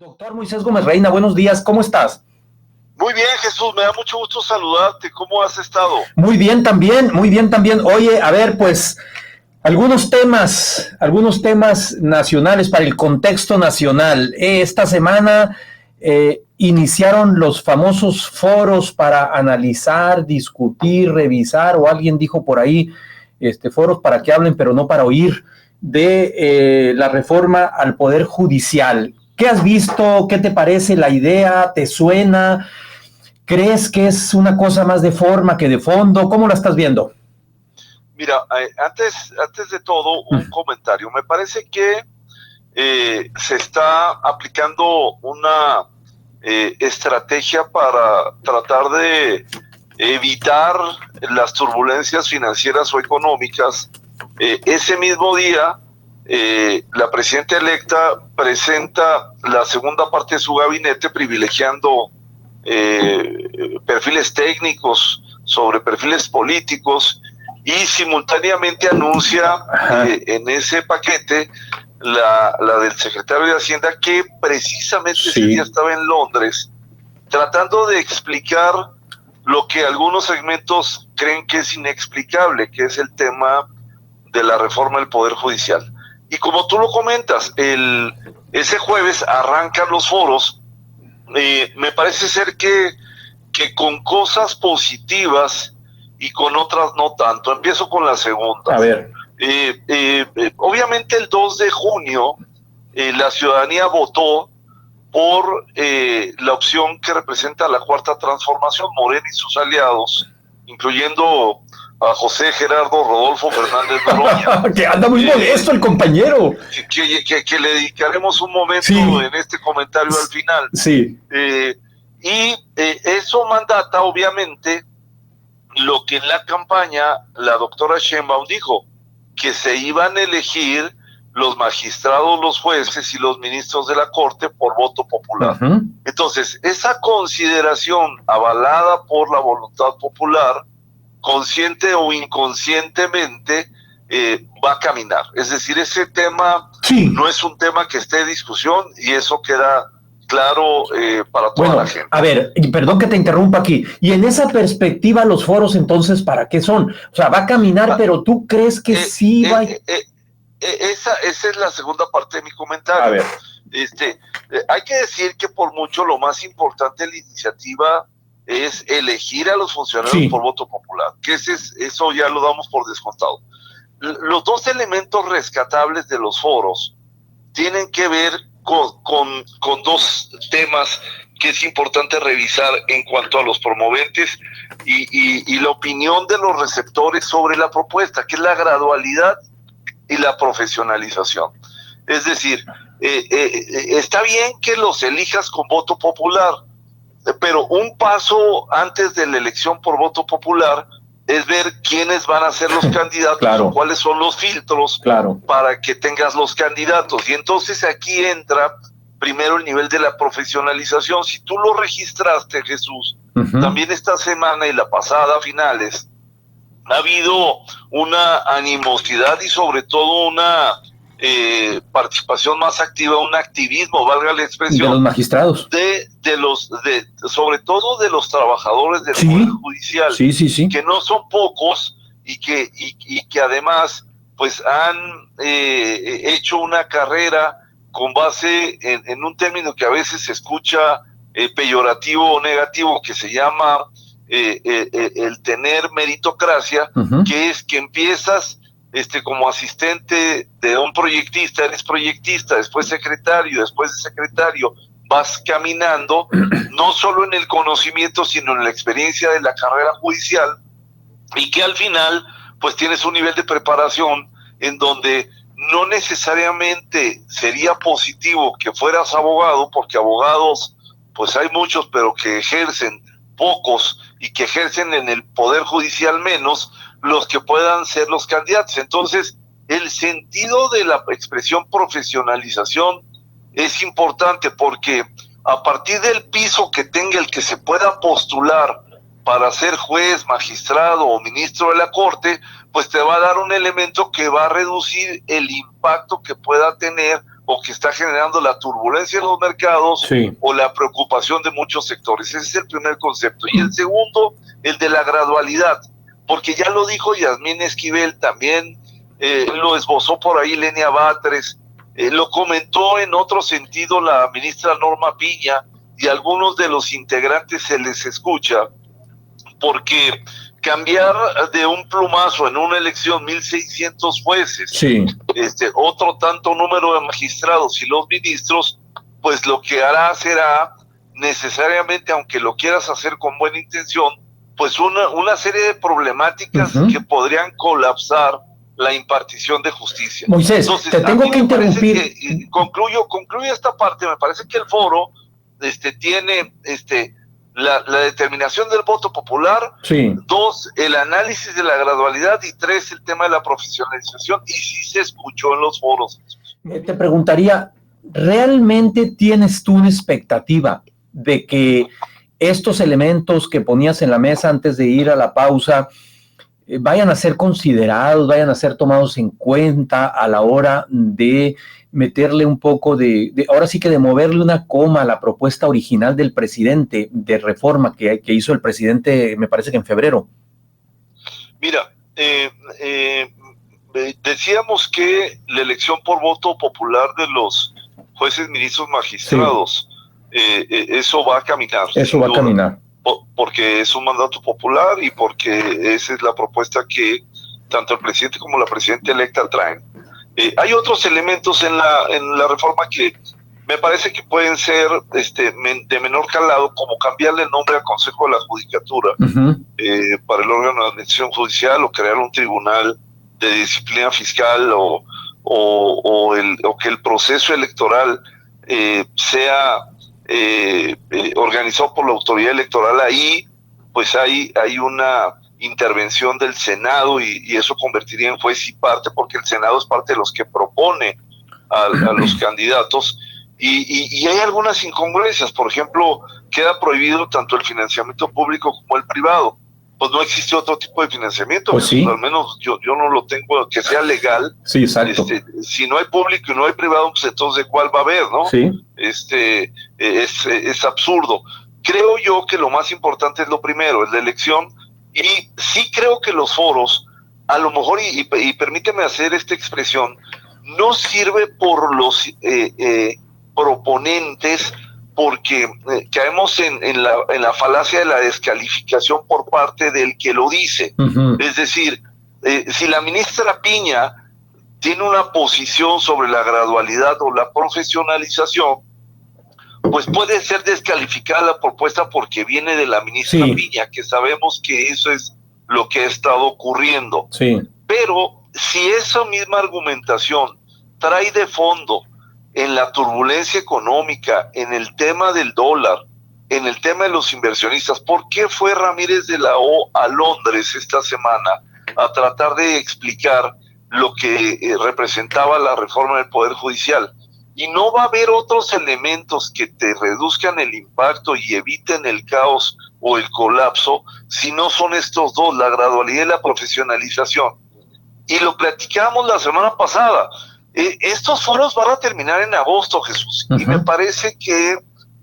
Doctor Moisés Gómez Reina, buenos días, ¿cómo estás? Muy bien, Jesús, me da mucho gusto saludarte. ¿Cómo has estado? Muy bien también, muy bien también. Oye, a ver, pues algunos temas nacionales para el contexto nacional. Esta semana iniciaron los famosos foros para analizar, discutir, revisar, o alguien dijo por ahí, foros para que hablen, pero no para oír, de la reforma al Poder Judicial. ¿Qué has visto? ¿Qué te parece la idea? ¿Te suena? ¿Crees que es una cosa más de forma que de fondo? ¿Cómo la estás viendo? Mira, antes de todo, un comentario. Me parece que se está aplicando una estrategia para tratar de evitar las turbulencias financieras o económicas. Ese mismo día, la presidenta electa presenta la segunda parte de su gabinete privilegiando perfiles técnicos sobre perfiles políticos y simultáneamente anuncia en ese paquete la del secretario de Hacienda, que precisamente ese día estaba en Londres tratando de explicar lo que algunos segmentos creen que es inexplicable, que es el tema de la reforma del Poder Judicial. Y como tú lo comentas, ese jueves arrancan los foros. Me parece ser que con cosas positivas y con otras no tanto. Empiezo con la segunda. A ver. Obviamente el 2 de junio la ciudadanía votó por la opción que representa la Cuarta Transformación, Morena y sus aliados, incluyendo a José Gerardo Rodolfo Fernández Noroña. Que anda muy molesto el compañero. Que le dedicaremos un momento en este comentario al final. Sí. Eso mandata, obviamente, lo que en la campaña la doctora Sheinbaum dijo, que se iban a elegir los magistrados, los jueces y los ministros de la Corte por voto popular. Entonces, esa consideración avalada por la voluntad popular, consciente o inconscientemente, va a caminar. Es decir, ese tema no es un tema que esté en discusión y eso queda claro para toda la gente. A ver, perdón que te interrumpa aquí. Y en esa perspectiva, los foros, entonces, ¿para qué son? O sea, va a caminar, pero ¿tú crees que sí va a...? Esa es la segunda parte de mi comentario. A ver. Hay que decir que por mucho lo más importante de la iniciativa es elegir a los funcionarios por voto popular, que eso ya lo damos por descontado. Los dos elementos rescatables de los foros tienen que ver con dos temas que es importante revisar en cuanto a los promoventes y la opinión de los receptores sobre la propuesta, que es la gradualidad y la profesionalización. Es decir, está bien que los elijas con voto popular, pero un paso antes de la elección por voto popular es ver quiénes van a ser los candidatos, o cuáles son los filtros para que tengas los candidatos. Y entonces aquí entra primero el nivel de la profesionalización. Si tú lo registraste, Jesús, también esta semana y la pasada, a finales, ha habido una animosidad y sobre todo una participación más activa, un activismo, valga la expresión, de los magistrados, sobre todo de los trabajadores del Poder Judicial, que no son pocos y que además pues han hecho una carrera con base en un término que a veces se escucha peyorativo o negativo, que se llama el tener meritocracia, que es que empiezas como asistente de un proyectista, eres proyectista, después secretario, después de secretario, vas caminando, no solo en el conocimiento, sino en la experiencia de la carrera judicial, y que al final, pues tienes un nivel de preparación en donde no necesariamente sería positivo que fueras abogado, porque abogados, pues hay muchos, pero que ejercen pocos, y que ejercen en el Poder Judicial menos, los que puedan ser los candidatos. Entonces, el sentido de la expresión profesionalización es importante, porque a partir del piso que tenga el que se pueda postular para ser juez, magistrado o ministro de la Corte, pues te va a dar un elemento que va a reducir el impacto que pueda tener o que está generando la turbulencia en los mercados o la preocupación de muchos sectores. Ese es el primer concepto. Y el segundo, el de la gradualidad, porque ya lo dijo Yasmín Esquivel, también lo esbozó por ahí Lenia Batres, lo comentó en otro sentido la ministra Norma Piña, y algunos de los integrantes se les escucha, porque cambiar de un plumazo en una elección 1.600 jueces, otro tanto número de magistrados y los ministros, pues lo que hará será necesariamente, aunque lo quieras hacer con buena intención, pues una serie de problemáticas que podrían colapsar la impartición de justicia. Moisés, entonces, te tengo que interrumpir. Concluyo esta parte. Me parece que el foro tiene la determinación del voto popular, 2, el análisis de la gradualidad, y 3, el tema de la profesionalización, y sí se escuchó en los foros. Te preguntaría, ¿realmente tienes tú una expectativa de que estos elementos que ponías en la mesa antes de ir a la pausa vayan a ser considerados, vayan a ser tomados en cuenta a la hora de meterle un poco ahora sí que de moverle una coma a la propuesta original del presidente de reforma que hizo el presidente, me parece que en febrero? Mira, decíamos que la elección por voto popular de los jueces, ministros, magistrados, eso va a caminar. Eso va a caminar. Porque es un mandato popular y porque esa es la propuesta que tanto el presidente como la presidenta electa traen. Hay otros elementos en la reforma que me parece que pueden ser de menor calado, como cambiarle el nombre al Consejo de la Judicatura para el órgano de administración judicial, o crear un tribunal de disciplina fiscal, o que el proceso electoral sea organizado por la autoridad electoral. Ahí pues hay una intervención del Senado y eso convertiría en juez y parte, porque el Senado es parte de los que propone a los candidatos, y hay algunas incongruencias. Por ejemplo, queda prohibido tanto el financiamiento público como el privado. Pues no existe otro tipo de financiamiento, pues sí. Al menos yo no lo tengo, que sea legal. Sí, exacto. Si no hay público y no hay privado, pues entonces ¿cuál va a haber, no? Sí. Es absurdo. Creo yo que lo más importante es lo primero, es la elección, y sí creo que los foros, a lo mejor, y permíteme hacer esta expresión, no sirve por los proponentes, porque caemos en la falacia de la descalificación por parte del que lo dice. Es decir, si la ministra Piña tiene una posición sobre la gradualidad o la profesionalización, pues puede ser descalificada la propuesta porque viene de la ministra Piña, que sabemos que eso es lo que ha estado ocurriendo. Pero si esa misma argumentación trae de fondo en la turbulencia económica, en el tema del dólar, en el tema de los inversionistas, ¿por qué fue Ramírez de la O a Londres esta semana a tratar de explicar lo que representaba la reforma del Poder Judicial? Y no va a haber otros elementos que te reduzcan el impacto y eviten el caos o el colapso si no son estos dos, la gradualidad y la profesionalización. Y lo platicamos la semana pasada. Estos foros van a terminar en agosto, Jesús, y me parece que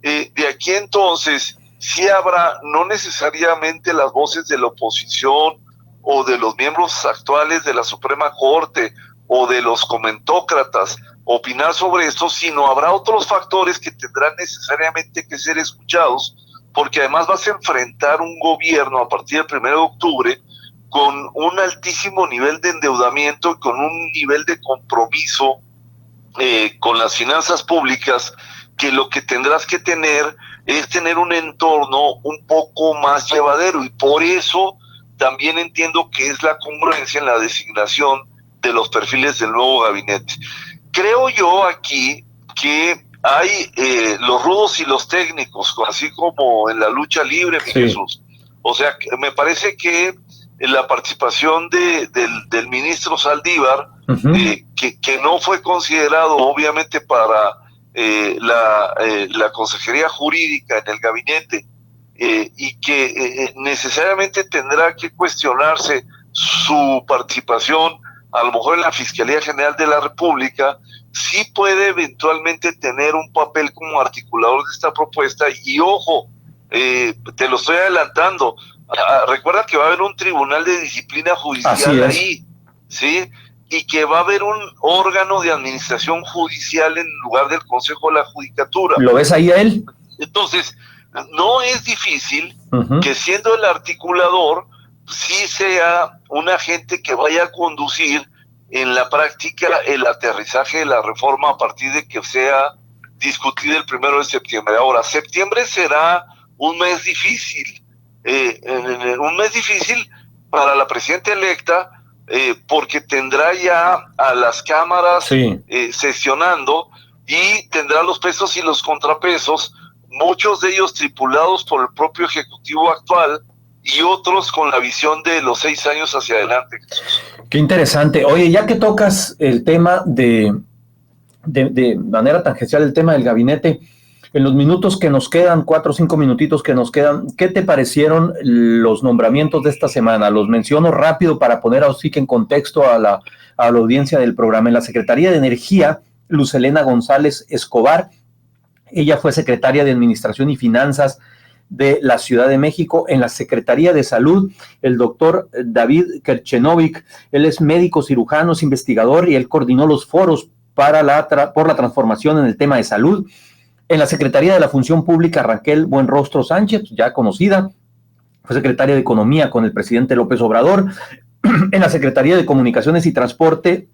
de aquí entonces sí habrá, no necesariamente las voces de la oposición o de los miembros actuales de la Suprema Corte o de los comentócratas opinar sobre esto, sino habrá otros factores que tendrán necesariamente que ser escuchados, porque además vas a enfrentar un gobierno a partir del 1 de octubre con un altísimo nivel de endeudamiento y con un nivel de compromiso con las finanzas públicas, que lo que tendrás que tener es tener un entorno un poco más llevadero, y por eso también entiendo que es la congruencia en la designación de los perfiles del nuevo gabinete. Creo yo aquí que hay los rudos y los técnicos, así como en la lucha libre, mi Jesús. O sea, me parece que la participación del ministro Saldívar, que no fue considerado obviamente para la Consejería Jurídica en el gabinete, y que necesariamente tendrá que cuestionarse su participación a lo mejor en la Fiscalía General de la República, sí puede eventualmente tener un papel como articulador de esta propuesta. Y ojo, te lo estoy adelantando, recuerda que va a haber un tribunal de disciplina judicial ahí, ¿sí? Y que va a haber un órgano de administración judicial en lugar del Consejo de la Judicatura. ¿Lo ves ahí a él? Entonces, no es difícil que siendo el articulador, sí sea un agente que vaya a conducir en la práctica el aterrizaje de la reforma a partir de que sea discutida el 1 de septiembre. Ahora, septiembre será un mes difícil, para la presidenta electa, porque tendrá ya a las cámaras sesionando y tendrá los pesos y los contrapesos, muchos de ellos tripulados por el propio Ejecutivo actual y otros con la visión de los 6 años hacia adelante. Qué interesante. Oye, ya que tocas el tema de manera tangencial, el tema del gabinete, en los minutos que nos quedan, 4 o 5 minutitos que nos quedan, ¿qué te parecieron los nombramientos de esta semana? Los menciono rápido para poner así que en contexto a la audiencia del programa. En la Secretaría de Energía, Luz Helena González Escobar, ella fue secretaria de Administración y Finanzas de la Ciudad de México. En la Secretaría de Salud, el doctor David Kerchenovic, él es médico cirujano, es investigador y él coordinó los foros por la transformación en el tema de salud. En la Secretaría de la Función Pública, Raquel Buenrostro Sánchez, ya conocida, fue secretaria de Economía con el presidente López Obrador. En la Secretaría de Comunicaciones y Transporte,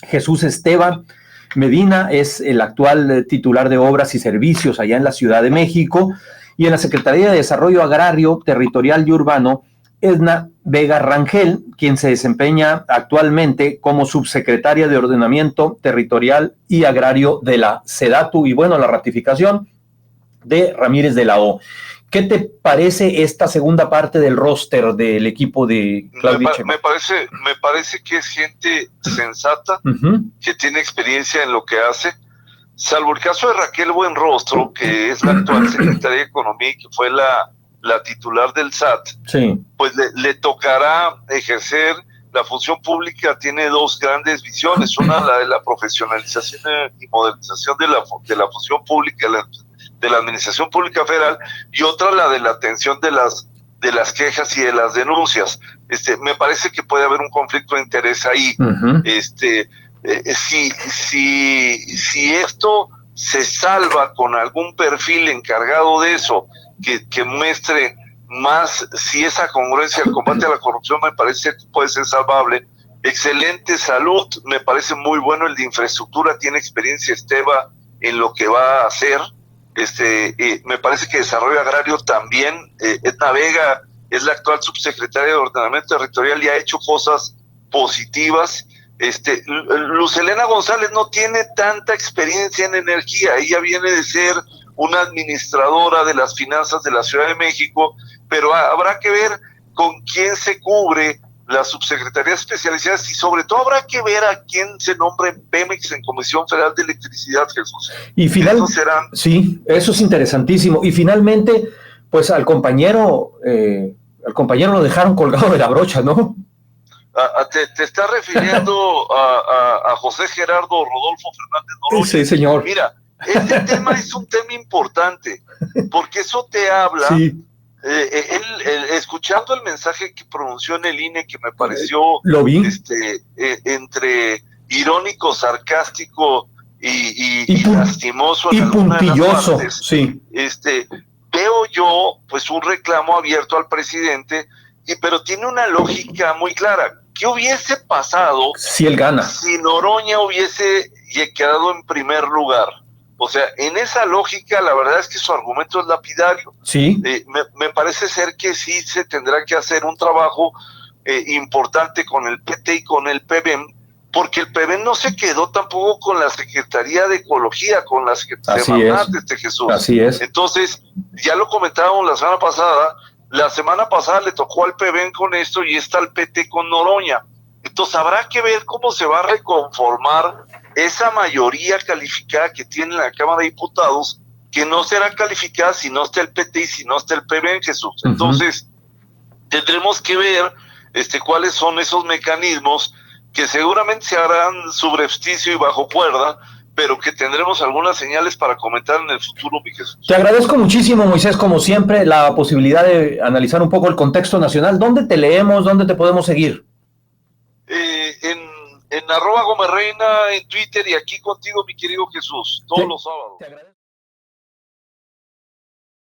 Jesús Esteban Medina es el actual titular de Obras y Servicios allá en la Ciudad de México. Y en la Secretaría de Desarrollo Agrario, Territorial y Urbano, Edna Vega Rangel, quien se desempeña actualmente como subsecretaria de Ordenamiento Territorial y Agrario de la SEDATU. Y bueno, la ratificación de Ramírez de la O. ¿Qué te parece esta segunda parte del roster del equipo de Claudia Sheinbaum? Me parece que es gente sensata, que tiene experiencia en lo que hace, salvo el caso de Raquel Buenrostro, que es la actual secretaria de Economía y que fue la titular del SAT. Pues le tocará ejercer la función pública. Tiene 2 grandes visiones, una la de la profesionalización y modernización de la función pública, de la Administración Pública Federal, y otra la de la atención de las quejas y de las denuncias. Me parece que puede haber un conflicto de interés ahí. Si esto se salva con algún perfil encargado de eso, que muestre más si esa congruencia al combate a la corrupción, me parece que puede ser salvable. Excelente. Salud, me parece muy bueno. El de infraestructura tiene experiencia Esteba en lo que va a hacer. Me parece que desarrollo agrario también. Edna Vega es la actual subsecretaria de Ordenamiento Territorial y ha hecho cosas positivas. Luz Helena González no tiene tanta experiencia en energía. Ella viene de ser una administradora de las finanzas de la Ciudad de México, pero habrá que ver con quién se cubre las subsecretarías especializadas y sobre todo habrá que ver a quién se nombra en Pemex, en Comisión Federal de Electricidad, Jesús. Y sí, eso es interesantísimo. Y finalmente, pues al compañero lo dejaron colgado de la brocha, ¿no? Te estás refiriendo a José Gerardo Rodolfo Fernández Noroña. Sí, señor. Mira, este tema es un tema importante, porque eso te habla... Sí. Escuchando el mensaje que pronunció en el INE, que me pareció lo vi. Entre irónico, sarcástico y lastimoso y puntilloso, sí. Veo yo pues un reclamo abierto al presidente, pero tiene una lógica muy clara. ¿Qué hubiese pasado si él gana? Si Noroña hubiese quedado en primer lugar? O sea, en esa lógica, la verdad es que su argumento es lapidario. Sí. Me parece ser que sí se tendrá que hacer un trabajo importante con el PT y con el PBM, porque el PBM no se quedó tampoco con la Secretaría de Ecología, con la Secretaría de Marnat, Jesús. Así es. Entonces, ya lo comentábamos la semana pasada le tocó al PBM con esto y está el PT con Noroña. Entonces habrá que ver cómo se va a reconformar esa mayoría calificada que tiene la Cámara de Diputados, que no será calificada si no está el PT y si no está el PBM, Jesús. Entonces, tendremos que ver cuáles son esos mecanismos que seguramente se harán subrepticio y bajo cuerda, pero que tendremos algunas señales para comentar en el futuro, mi Jesús. Te agradezco muchísimo, Moisés, como siempre, la posibilidad de analizar un poco el contexto nacional. ¿Dónde te leemos? ¿Dónde te podemos seguir? En @Gómez Reina, en Twitter, y aquí contigo, mi querido Jesús, todos los sábados.